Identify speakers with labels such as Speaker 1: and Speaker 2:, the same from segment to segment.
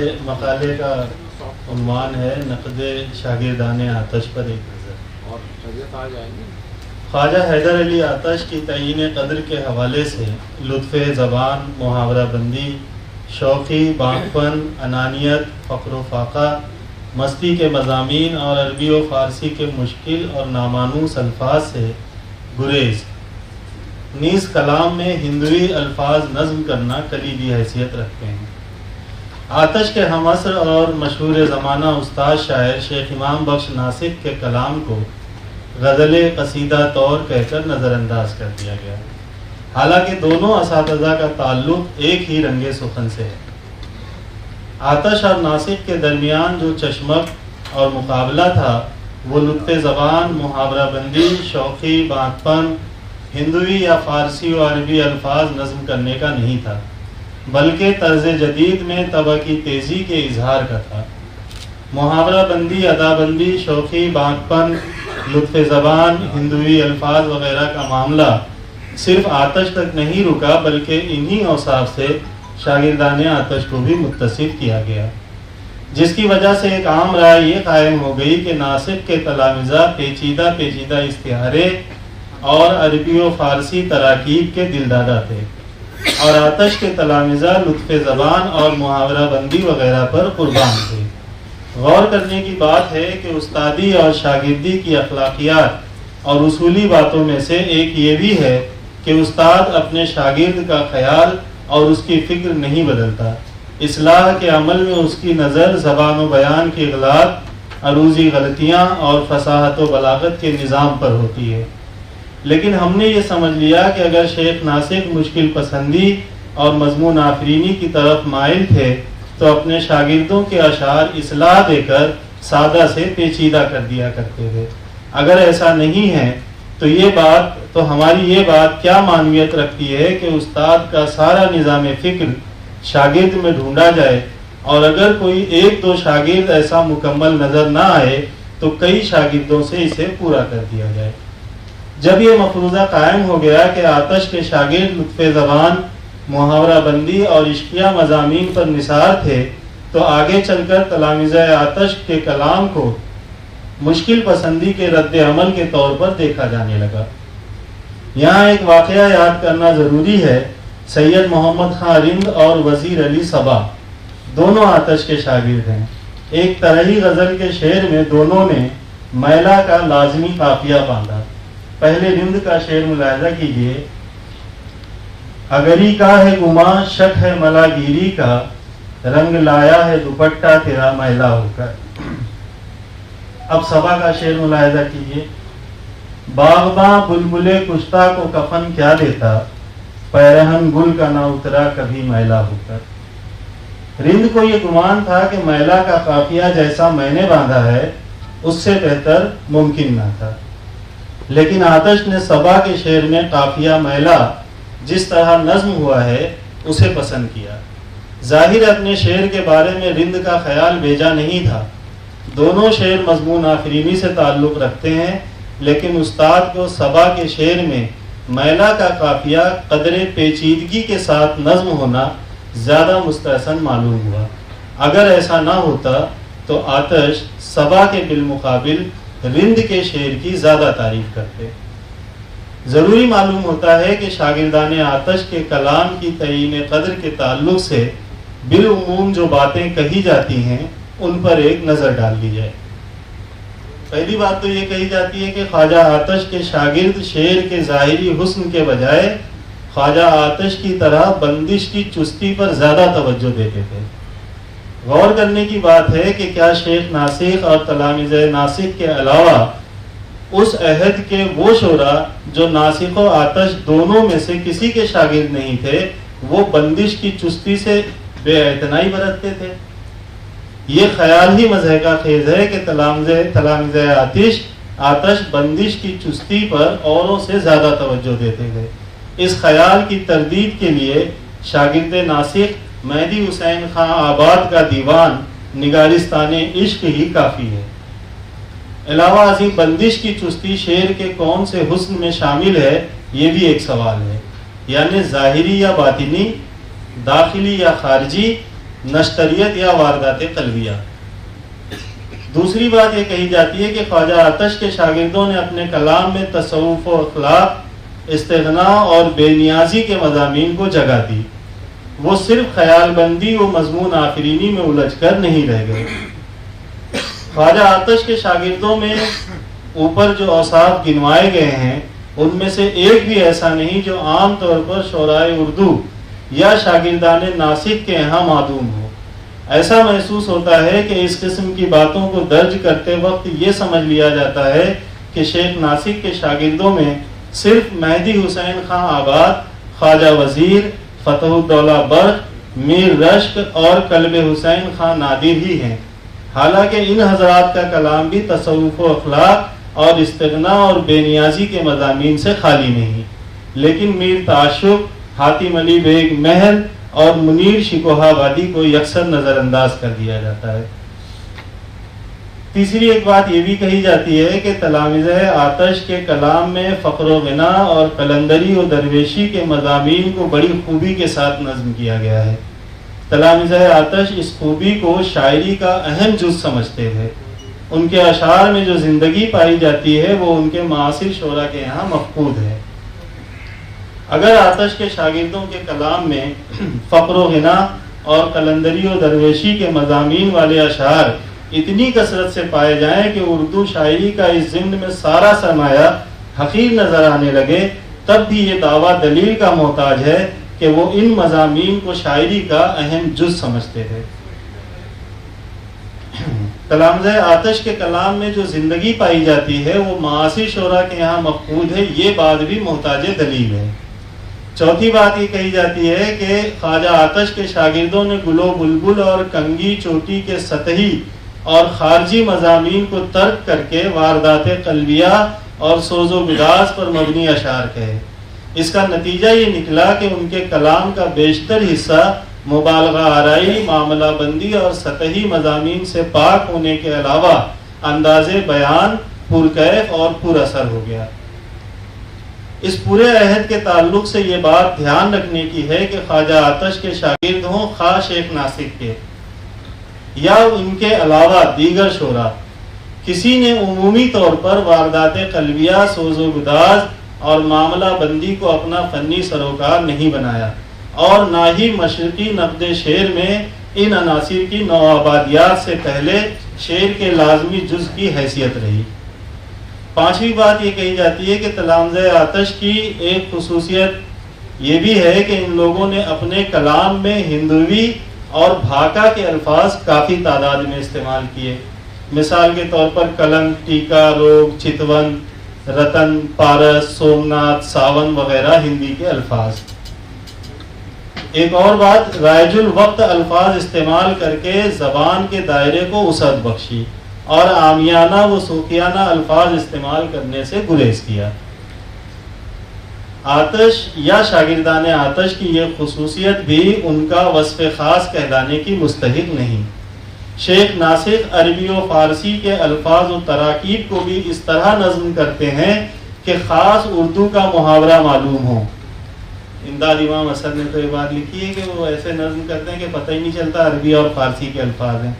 Speaker 1: مقالے کا عنوان ہے نقد شاگردان آتش پر ایک نظر۔
Speaker 2: اور
Speaker 1: خواجہ حیدر علی آتش کی تعیین قدر کے حوالے سے لطف زبان، محاورہ بندی، شوخی، بانکپن، انانیت، فخر و فاقہ، مستی کے مضامین اور عربی و فارسی کے مشکل اور نامانوس الفاظ سے گریز، نیز کلام میں ہندوی الفاظ نظم کرنا کلیدی حیثیت رکھتے ہیں۔ آتش کے ہم عصر اور مشہور زمانہ استاد شاعر شیخ امام بخش ناسک کے کلام کو غزل قصیدہ طور کہہ کر نظر انداز کر دیا گیا، حالانکہ دونوں اساتذہ کا تعلق ایک ہی رنگ سخن سے ہے۔ آتش اور ناسک کے درمیان جو چشمک اور مقابلہ تھا وہ لطف زبان، محاورہ بندی، شوخی، بانکپن، ہندوی یا فارسی و عربی الفاظ نظم کرنے کا نہیں تھا، بلکہ طرز جدید میں طبع کی تیزی کے اظہار کا تھا۔ محاورہ بندی، ادا بندی، شوخی، بانکپن، لطف زبان، ہندوی الفاظ وغیرہ کا معاملہ صرف آتش تک نہیں رکا، بلکہ انہی اوصاف سے شاگردان آتش کو بھی متصف کیا گیا، جس کی وجہ سے ایک عام رائے یہ قائم ہو گئی کہ ناسک کے تلامذہ پیچیدہ استعارے اور عربی و فارسی تراکیب کے دلدادہ تھے، اور آتش کے تلامذہ لطف زبان اور محاورہ بندی وغیرہ پر قربان تھے۔ غور کرنے کی بات ہے کہ استادی اور شاگردی کی اخلاقیات اور اصولی باتوں میں سے ایک یہ بھی ہے کہ استاد اپنے شاگرد کا خیال اور اس کی فکر نہیں بدلتا، اصلاح کے عمل میں اس کی نظر زبان و بیان کی غلط، عروضی غلطیاں اور فصاحت و بلاغت کے نظام پر ہوتی ہے۔ لیکن ہم نے یہ سمجھ لیا کہ اگر شیخ ناسک مشکل پسندی اور مضمون آفرینی کی طرف مائل تھے تو اپنے شاگردوں کے اشعار اصلاح دے کر سادہ سے پیچیدہ کر دیا کرتے تھے۔ اگر ایسا نہیں ہے تو ہماری یہ بات کیا معنویت رکھتی ہے کہ استاد کا سارا نظام فکر شاگرد میں ڈھونڈا جائے، اور اگر کوئی ایک دو شاگرد ایسا مکمل نظر نہ آئے تو کئی شاگردوں سے اسے پورا کر دیا جائے۔ جب یہ مفروضہ قائم ہو گیا کہ آتش کے شاگرد لطف زبان، محاورہ بندی اور عشقیہ مضامین پر نثار تھے، تو آگے چل کر تلامذہ آتش کے کلام کو مشکل پسندی کے رد عمل کے طور پر دیکھا جانے لگا۔ یہاں ایک واقعہ یاد کرنا ضروری ہے۔ سید محمد خان رند اور وزیر علی صبا دونوں آتش کے شاگرد ہیں۔ ایک طرحی غزل کے شعر میں دونوں نے میلہ کا لازمی قافیہ باندھا۔ پہلے رند کا شعر ملاحظہ کیجئے: اگری کا ہے گماں، شک ہے ملا گیری کا، رنگ لایا ہے دوپٹہ تیرا میلا ہو کر۔ اب صبا کا شعر ملاحظہ کیجئے: باغباں بلبلے کشتہ کو کفن کیا دیتا، پیرہن گل کا نہ اترا کبھی میلا ہو کر۔ رند کو یہ گمان تھا کہ میلا کا قافیہ جیسا میں نے باندھا ہے اس سے بہتر ممکن نہ تھا، لیکن آتش نے صبا کے شعر میں قافیہ میلا جس طرح نظم ہوا ہے اسے پسند کیا۔ ظاہر اپنے شعر کے بارے میں رند کا خیال بھیجا نہیں تھا۔ دونوں شعر مضمون آفرینی سے تعلق رکھتے ہیں، لیکن استاد کو صبا کے شعر میں میلا کا قافیہ قدر پیچیدگی کے ساتھ نظم ہونا زیادہ مستحسن معلوم ہوا۔ اگر ایسا نہ ہوتا تو آتش صبا کے بالمقابل رند کے شعر کی زیادہ تعریف کرتے۔ ضروری معلوم ہوتا ہے کہ شاگردان آتش کے کلام کی تعیین قدر کے تعلق سے بالعموم جو باتیں کہی جاتی ہیں ان پر ایک نظر ڈال لی جائے۔ پہلی بات تو یہ کہی جاتی ہے کہ خواجہ آتش کے شاگرد شعر کے ظاہری حسن کے بجائے خواجہ آتش کی طرح بندش کی چستی پر زیادہ توجہ دیتے تھے۔ غور کرنے کی بات ہے کہ کیا شیخ ناسک اور تلامذہ ناسک کے علاوہ اس عہد کے وہ شعراء جو ناسک و آتش دونوں میں سے کسی کے شاگرد نہیں تھے وہ بندش کی چستی سے بے اعتنائی برتتے تھے؟ یہ خیال ہی مضحکہ خیز ہے کہ تلامذہ آتش بندش کی چستی پر اوروں سے زیادہ توجہ دیتے تھے۔ اس خیال کی تردید کے لیے شاگرد ناسک مہدی حسین خان آباد کا دیوان نگارستان عشق ہی کافی ہے۔ علاوہ ازیں بندش کی چستی شعر کے کون سے حسن میں شامل ہے یہ بھی ایک سوال ہے، یعنی ظاہری یا باطنی، داخلی یا خارجی، نشتریت یا واردات قلبیہ۔ دوسری بات یہ کہی جاتی ہے کہ خواجہ آتش کے شاگردوں نے اپنے کلام میں تصوف و اخلاق، استغنا اور بے نیازی کے مضامین کو جگہ دی۔ وہ صرف خیال بندی و مضمون آفرینی میں الجھ کر نہیں رہ گئے۔ خواجہ آتش کے شاگردوں میں اوپر جو اوصاف گنوائے گئے ہیں ان میں سے ایک بھی ایسا نہیں جو عام طور پر شعرائے اردو یا شاگردان ناسک کے یہاں معدوم ہو۔ ایسا محسوس ہوتا ہے کہ اس قسم کی باتوں کو درج کرتے وقت یہ سمجھ لیا جاتا ہے کہ شیخ ناسک کے شاگردوں میں صرف مہدی حسین خان آباد، خواجہ وزیر، فتح الدولہ برق، میر رشک اور کلب حسین خان نادر ہی ہیں، حالانکہ ان حضرات کا کلام بھی تصوف و اخلاق اور استغنا اور بے نیازی کے مضامین سے خالی نہیں، لیکن میر تعشق، حاتم علی بیگ محل اور منیر شکوہ آبادی کو یکسر نظر انداز کر دیا جاتا ہے۔ تیسری ایک بات یہ بھی کہی جاتی ہے کہ تلامذہ آتش کے کلام میں فقر و غنا اور قلندری و درویشی کے مضامین کو بڑی خوبی کے ساتھ نظم کیا گیا ہے۔ تلامذہ آتش اس خوبی کو شاعری کا اہم جز سمجھتے تھے۔ ان کے اشعار میں جو زندگی پائی جاتی ہے وہ ان کے معاصر شعراء کے یہاں مفقود ہے۔ اگر آتش کے شاگردوں کے کلام میں فقر و غنا اور قلندری و درویشی کے مضامین والے اشعار اتنی کثرت سے پائے جائیں کہ اردو شاعری کا اس ضمن میں سارا سرمایہ حقیر نظر آنے لگے، تب بھی یہ دعویٰ دلیل کا محتاج ہے کہ وہ ان مضامین کو شاعری کا اہم جز سمجھتے تھے۔ تلامذہ آتش کے کلام میں جو زندگی پائی جاتی ہے وہ معاصر شعراء کے یہاں مفقود ہے، یہ بات بھی محتاج دلیل ہے۔ چوتھی بات یہ کہی جاتی ہے کہ خواجہ آتش کے شاگردوں نے گل و بلبل اور کنگھی چوٹی کے سطحی اور خارجی مضامین کو ترک کر کے واردات قلبیہ اور سوز و گداز پر مبنی اشعار کہے۔ اس کا نتیجہ یہ نکلا کہ ان کے کلام کا بیشتر حصہ مبالغہ آرائی، معاملہ بندی اور سطحی مضامین سے پاک ہونے کے علاوہ انداز بیان پرکیف اور پر اثر ہو گیا۔ اس پورے عہد کے تعلق سے یہ بات دھیان رکھنے کی ہے کہ خواجہ آتش کے شاگرد ہوں خواہ شیخ ناسک کے یا ان کے علاوہ دیگر شعراء، کسی نے عمومی طور پر واردات قلبیہ، سوز و گداز اور معاملہ بندی کو اپنا فنی سروکار نہیں بنایا، اور نہ ہی مشرقی نقد شعر میں ان عناصر کی نوآبادیات سے پہلے شعر کے لازمی جز کی حیثیت رہی۔ پانچویں بات یہ کہی جاتی ہے کہ تلامذہ آتش کی ایک خصوصیت یہ بھی ہے کہ ان لوگوں نے اپنے کلام میں ہندوی اور بھاکا کے الفاظ کافی تعداد میں استعمال کیے۔ مثال کے طور پر کلنک، ٹیکا، روگ، چتون، رتن، پارس، سومناتھ، ساون وغیرہ ہندی کے الفاظ۔ ایک اور بات، رائج الوقت الفاظ استعمال کر کے زبان کے دائرے کو وسعت بخشی اور عامیانہ و صوفیانہ الفاظ استعمال کرنے سے گریز کیا۔ آتش یا شاگردان آتش کی یہ خصوصیت بھی ان کا وصف خاص کہلانے کی مستحق نہیں۔ شیخ ناسک عربی و فارسی کے الفاظ و تراکیب کو بھی اس طرح نظم کرتے ہیں کہ خاص اردو کا محاورہ معلوم ہو۔ امداد امام اسد نے تو یہ بات لکھی ہے کہ وہ ایسے نظم کرتے ہیں کہ پتہ ہی نہیں چلتا عربی اور فارسی کے الفاظ ہیں۔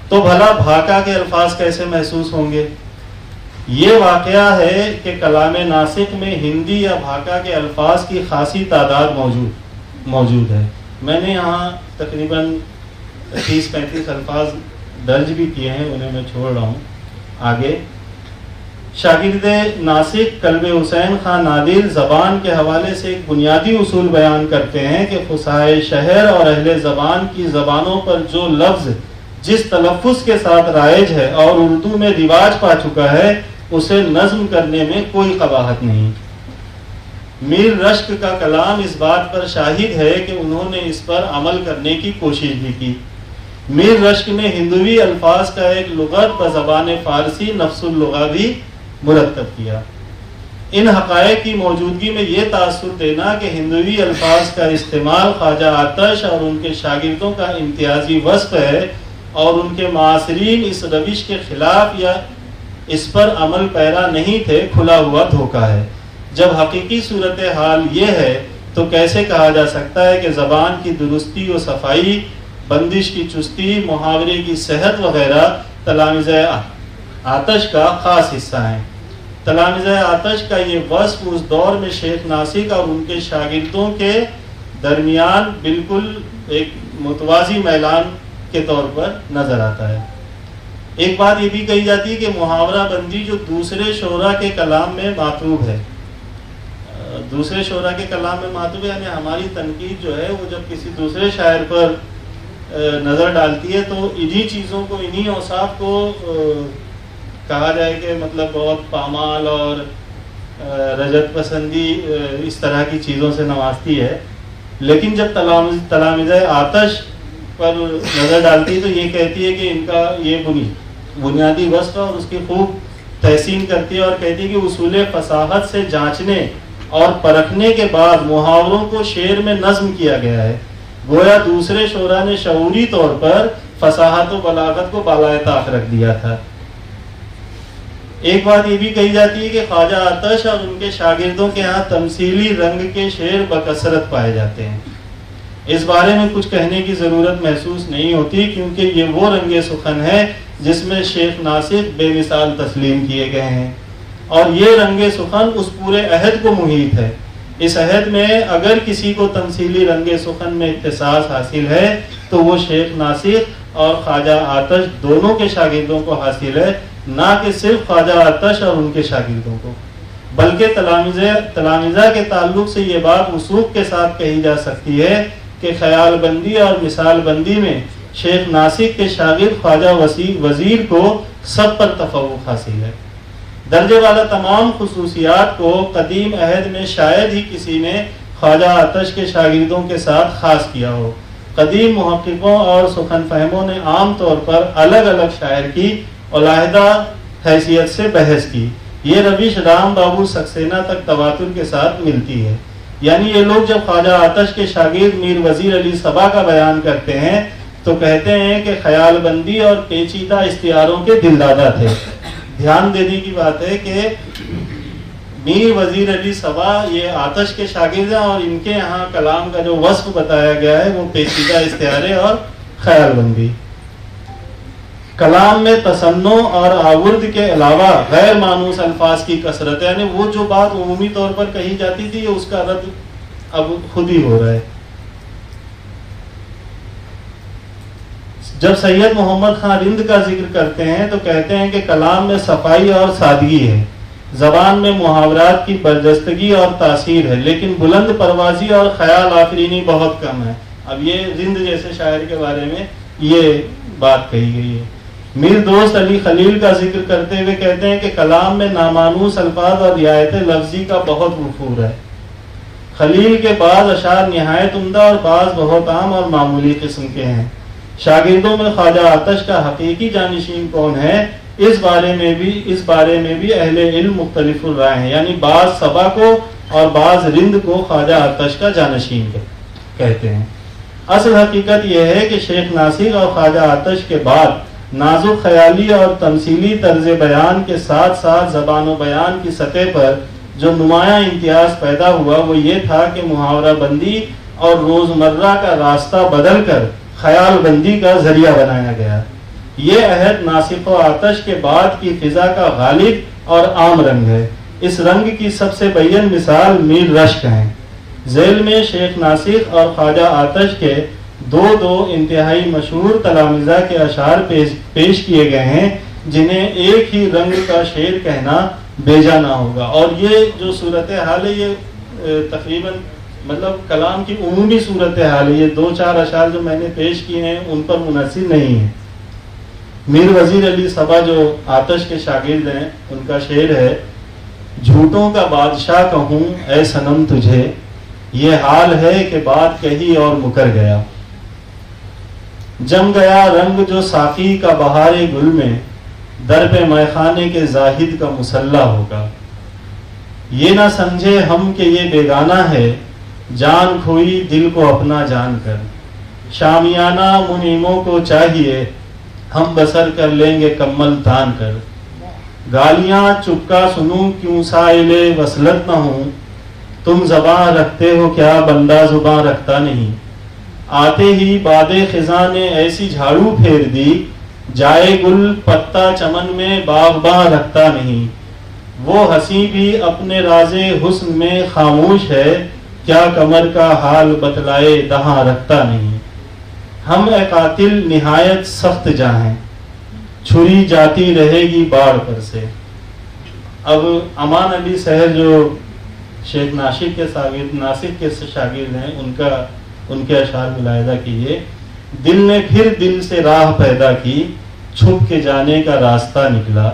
Speaker 1: تو بھلا بھاکا کے الفاظ کیسے محسوس ہوں گے؟ یہ واقعہ ہے کہ کلام ناسک میں ہندی یا بھاکا کے الفاظ کی خاصی تعداد موجود ہے۔ میں نے یہاں تقریباً 30-35 الفاظ درج بھی کیے ہیں، انہیں میں چھوڑ رہا ہوں آگے۔ شاگرد ناسک کلب حسین خان نادر زبان کے حوالے سے ایک بنیادی اصول بیان کرتے ہیں کہ فصحائے شہر اور اہل زبان کی زبانوں پر جو لفظ جس تلفظ کے ساتھ رائج ہے اور اردو میں رواج پا چکا ہے اسے نظم کرنے میں کوئی قباحت نہیں۔ میر رشک کا کلام اس بات پر شاہد ہے کہ انہوں نے اس پر عمل کرنے کی کوشش بھی کی۔ میر رشک نے ہندوی الفاظ کا ایک لغت بزبان فارسی نفس اللغہ بھی مرتب کیا۔ ان حقائق کی موجودگی میں یہ تاثر دینا کہ ہندوی الفاظ کا استعمال خواجہ آتش اور ان کے شاگردوں کا امتیازی وصف ہے اور ان کے معاصرین اس روش کے خلاف یا اس پر عمل پیرا نہیں تھے، کھلا ہوا دھوکہ ہے، جب حقیقی صورتحال یہ ہے تو کیسے کہا جا سکتا ہے کہ زبان کی درستی و صفائی، بندش کی چستی، محاورے کی صحت وغیرہ تلامذہ آتش کا خاص حصہ ہیں۔ تلامذہ آتش کا یہ وصف اس دور میں شیخ ناسک اور ان کے شاگردوں کے درمیان بالکل ایک متوازی میلان کے طور پر نظر آتا ہے۔ ایک بات یہ بھی کہی جاتی ہے کہ محاورہ بندی جو دوسرے شعراء کے کلام میں معطوب ہے، دوسرے شعراء کے کلام میں معطوب ہے، یعنی ہماری تنقید جو ہے وہ جب کسی دوسرے شاعر پر نظر ڈالتی ہے تو انہی چیزوں کو، انہی اوصاف کو کہا جائے کہ مطلب بہت پامال اور رجت پسندی اس طرح کی چیزوں سے نوازتی ہے، لیکن جب تلامذہ آتش پر نظر ڈالتی ہے تو یہ کہتی ہے کہ ان کا یہ بنیادی وصف اور اس کی خوب تحسین کرتی ہے، اور کہتی ہے کہ اصول فصاحت سے جانچنے اور پرکھنے کے بعد محاوروں کو شعر میں نظم کیا گیا ہے، گویا دوسرے شعراء نے شعوری طور پر فصاحت و بلاغت کو بالائے طاق رکھ دیا تھا۔ ایک بات یہ بھی کہی جاتی ہے کہ خواجہ آتش اور ان کے شاگردوں کے ہاں تمثیلی رنگ کے شعر بکثرت پائے جاتے ہیں۔ اس بارے میں کچھ کہنے کی ضرورت محسوس نہیں ہوتی، کیونکہ یہ وہ رنگ سخن ہے جس میں شیخ ناسک بے مثال تسلیم کیے گئے ہیں، اور یہ رنگ سخن اس پورے عہد کو محیط ہے۔ اس عہد میں اگر کسی کو تمثیلی رنگ سخن میں اختصاص حاصل ہے تو وہ شیخ ناسک اور خواجہ آتش دونوں کے شاگردوں کو حاصل ہے، نہ کہ صرف خواجہ آتش اور ان کے شاگردوں کو، بلکہ تلامذہ کے تعلق سے یہ بات وثوق کے ساتھ کہی جا سکتی ہے کہ خیال بندی اور مثال بندی میں شیخ ناسک کے شاگرد خواجہ وزیر کو سب پر تفوق حاصل ہے۔ درجے والا تمام خصوصیات کو قدیم عہد میں شاید ہی کسی نے خواجہ آتش کے شاگردوں کے ساتھ خاص کیا ہو۔ قدیم محققوں اور سخن فہموں نے عام طور پر الگ الگ شاعر کی علیحدہ حیثیت سے بحث کی۔ یہ روش رام بابو سکسینہ تک تواتر کے ساتھ ملتی ہے، یعنی یہ لوگ جب خواجہ آتش کے شاگرد میر وزیر علی صبا کا بیان کرتے ہیں تو کہتے ہیں کہ خیال بندی اور پیچیدہ استعاروں کے دلدادہ تھے۔ دھیان دینے کی بات ہے کہ میر وزیر علی صبا یہ آتش کے شاگرد ہیں، اور ان کے یہاں کلام کا جو وصف بتایا گیا ہے وہ پیچیدہ استعارے اور خیال بندی۔ کلام میں تصنع اور آورد کے علاوہ غیر مانوس الفاظ کی کثرت ہے، یعنی وہ جو بات عمومی طور پر کہی جاتی تھی اس کا رد اب خود ہی ہو رہا ہے۔ جب سید محمد خان رند کا ذکر کرتے ہیں تو کہتے ہیں کہ کلام میں صفائی اور سادگی ہے، زبان میں محاورات کی برجستگی اور تاثیر ہے، لیکن بلند پروازی اور خیال آفرینی بہت کم ہے۔ اب یہ رند جیسے شاعر کے بارے میں یہ بات کہی گئی ہے۔ میر دوست علی خلیل کا ذکر کرتے ہوئے کہتے ہیں کہ کلام میں نامانوس الفاظ اور رعایت لفظی کا بہت وفور ہے۔ خلیل کے بعض اشعار نہایت عمدہ اور بعض بہت عام اور معمولی قسم کے ہیں۔ شاگردوں میں خواجہ آتش کا حقیقی جانشین کون ہے، اس بارے میں بھی اہل علم مختلف رائے ہیں، یعنی بعض صبا کو اور بعض رند کو خواجہ آتش کا جانشین کہتے ہیں۔ اصل حقیقت یہ ہے کہ شیخ ناسک اور خواجہ آتش کے بعد نازک خیالی اور تمثیلی طرز بیان کے ساتھ ساتھ زبان و بیان کی سطح پر جو نمایاں امتیاز پیدا ہوا وہ یہ تھا کہ محاورہ بندی اور روزمرہ کا راستہ بدل کر خیال بندی کا ذریعہ بنایا گیا۔ یہ عہد ناسک و آتش کے بعد کی فضا کا غالب اور عام رنگ ہے۔ اس رنگ کی سب سے بین مثال میر رشک ہیں۔ ذیل میں شیخ ناسک اور خواجہ آتش کے دو انتہائی مشہور تلامذہ کے اشعار پیش کیے گئے ہیں، جنہیں ایک ہی رنگ کا شعر کہنا بیجا نہ ہوگا۔ اور یہ جو صورتحال ہے یہ تقریباً مطلب کلام کی عمومی صورتحال ہے، یہ 2-4 اشعار جو میں نے پیش کیے ہیں ان پر منحصر نہیں ہے۔ میر وزیر علی صبا جو آتش کے شاگرد ہیں ان کا شعر ہے: جھوٹوں کا بادشاہ کہوں اے صنم تجھے، یہ حال ہے کہ بات کہی اور مکر گیا۔ جم گیا رنگ جو ساقی کا بہار گل میں، در پہ میخانے کے زاہد کا مسلح ہوگا۔ یہ نہ سمجھے ہم کہ یہ بیگانہ ہے، جان کھوئی دل کو اپنا جان کر۔ شامیانہ منیموں کو چاہیے، ہم بسر کر لیں گے کمل تان کر۔ گالیاں چپکا سنوں کیوں سائل وصلت نہ ہوں، تم زباں رکھتے ہو کیا بندہ زباں رکھتا نہیں. آتے ہی باد خزاں نے ایسی جھاڑو پھیر دی, جائے گل پتا چمن میں باغباں رکھتا نہیں. وہ ہنسی بھی اپنے راز حسن میں خاموش ہے, کیا کمر کا حال بتلائے دہاں رکھتا نہیں. ہم اے قاتل نہایت سخت جاں ہیں, چھری جاتی رہے گی باڑ پر سے. اب امان علی سحر جو شیخ ناسک کے شاگرد ہیں, ان کے اشعار ملاحظہ کیجیے. دل نے پھر دل سے راہ پیدا کی, چھپ کے جانے کا راستہ نکلا.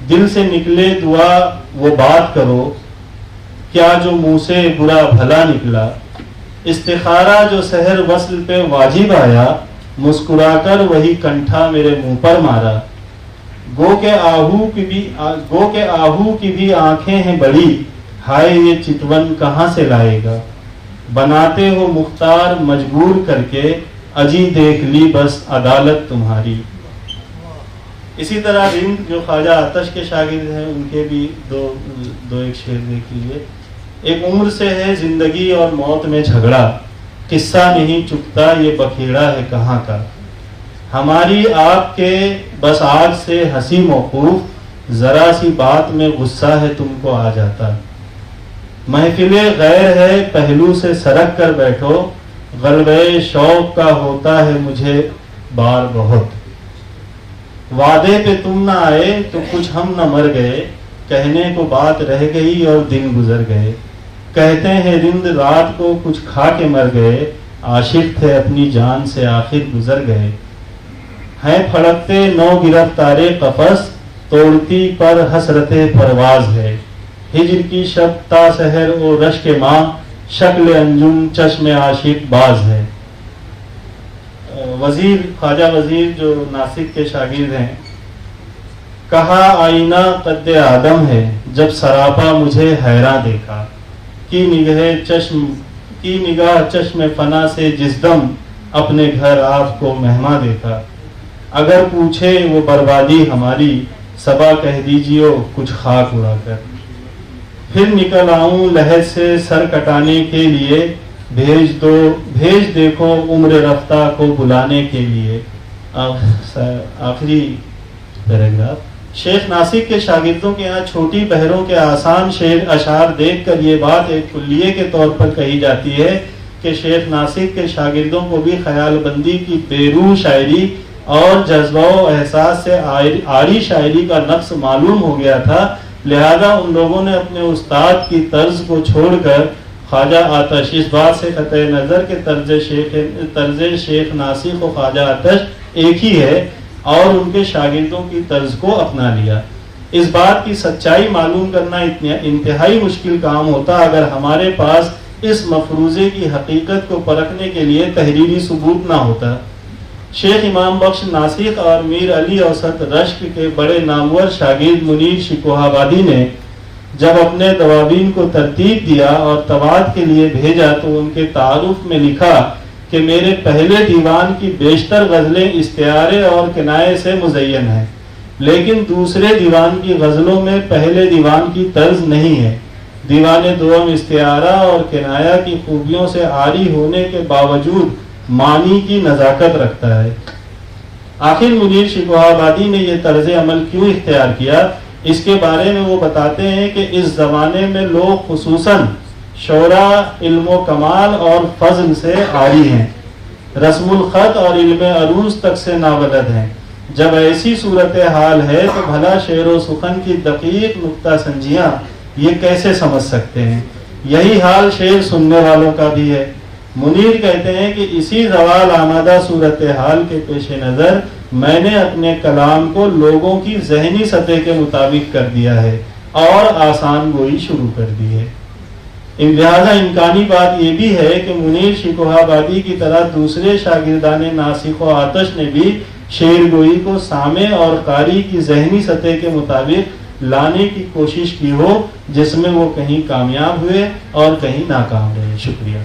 Speaker 1: دل سے نکلے دعا وہ بات کرو, کیا جو منہ سے برا بھلا نکلا. استخارہ جو سحر وصل پہ واجب آیا, مسکرا کر وہی کنٹھا میرے منہ پر مارا. گو کہ آہو کی بھی آنکھیں ہیں بڑی, ہائے یہ چتون کہاں سے لائے گا. بناتے ہو مختار مجبور کر کے, اجی دیکھ لی بس عدالت تمہاری. اسی طرح رند جو خواجہ آتش کے شاگرد ہیں, ان کے بھی دو ایک شعر دیکھ لیجیے. ایک عمر سے ہے زندگی اور موت میں جھگڑا, قصہ نہیں چکتا یہ بکھیڑا ہے کہاں کا. ہماری آپ کے بس آگ سے ہنسی موقوف, ذرا سی بات میں غصہ ہے تم کو آ جاتا. محفل غیر ہے پہلو سے سرک کر بیٹھو, غلبے شوق کا ہوتا ہے مجھے بار بہت. وعدے پہ تم نہ آئے تو کچھ ہم نہ مر گئے, کہنے کو بات رہ گئی اور دن گزر گئے. کہتے ہیں رند رات کو کچھ کھا کے مر گئے, عاشق تھے اپنی جان سے آخر گزر گئے. ہیں پھڑکتے نو گرفتارے قفس, توڑتی پر حسرت پرواز ہے. ہجر کی شب تا سحر و رشک ماں, شکل انجم چشم عاشق باز ہے. وزیر خواجہ وزیر جو ناسک کے شاگرد ہیں, کہا آئینہ قد آدم ہے جب سراپا مجھے حیراں دیکھا. کی نگاہ چشم فنا سے جس دم اپنے گھر آپ کو مہماں دیکھا. اگر پوچھے وہ بربادی ہماری, صبا کہہ دیجیے کچھ خاک اڑا کر. پھر نکل آؤں لہر سے سر کٹانے کے لیے, بھیج دیکھو عمر رفتہ کو بلانے کے لیے. آخری پیراگراف. شیخ ناسک کے شاگردوں کے یہاں چھوٹی بہروں کے آسان اشعار دیکھ کر یہ بات ایک کلیے کے طور پر کہی جاتی ہے کہ شیخ ناسک کے شاگردوں کو بھی خیال بندی کی بیروح شاعری اور جذبہ و احساس سے آری شاعری کا نقص معلوم ہو گیا تھا. لہذا ان لوگوں نے اپنے استاد کی طرز کو چھوڑ کر خواجہ آتش, اس بات سے قطع نظر کہ طرز شیخ ناسک و خواجہ آتش ایک ہی ہے, اور ان کے شاگردوں کی طرز کو اپنا لیا. اس بات کی سچائی معلوم کرنا انتہائی مشکل کام ہوتا اگر ہمارے پاس اس مفروضے کی حقیقت کو پرکھنے کے لیے تحریری ثبوت نہ ہوتا. شیخ امام بخش ناسک اور میر علی اوسط رشک کے بڑے نامور شاگرد منیر شکوہ آبادی نے جب اپنے دوابین کو ترتیب دیا اور طباعت کے لیے بھیجا تو ان کے تعارف میں لکھا کہ میرے پہلے دیوان کی بیشتر غزلیں استعارے اور کنائے سے مزین ہیں, لیکن دوسرے دیوان کی غزلوں میں پہلے دیوان کی طرز نہیں ہے. دیوان دوم استعارہ اور کنایہ کی خوبیوں سے عاری ہونے کے باوجود معنی کی نزاکت رکھتا ہے. آخر منیر شکوہ آبادی نے یہ طرز عمل کیوں اختیار کیا, اس کے بارے میں وہ بتاتے ہیں کہ اس زمانے میں لوگ خصوصاً شعراء علم و کمال اور فضل سے عاری ہیں, رسم الخط اور علم عروض تک سے نابلد ہیں. جب ایسی صورتحال ہے تو بھلا شعر و سخن کی دقیق نقطہ سنجیاں یہ کیسے سمجھ سکتے ہیں. یہی حال شعر سننے والوں کا بھی ہے. منیر کہتے ہیں کہ اسی زوال آمادہ صورتحال کے پیش نظر میں نے اپنے کلام کو لوگوں کی ذہنی سطح کے مطابق کر دیا ہے اور آسان گوئی شروع کر دی ہے. لہذا امکانی بات یہ بھی ہے کہ منیر شکوہ آبادی کی طرح دوسرے شاگردان ناسک و آتش نے بھی شعر گوئی کو سامع اور قاری کی ذہنی سطح کے مطابق لانے کی کوشش کی ہو, جس میں وہ کہیں کامیاب ہوئے اور کہیں ناکام رہے. شکریہ.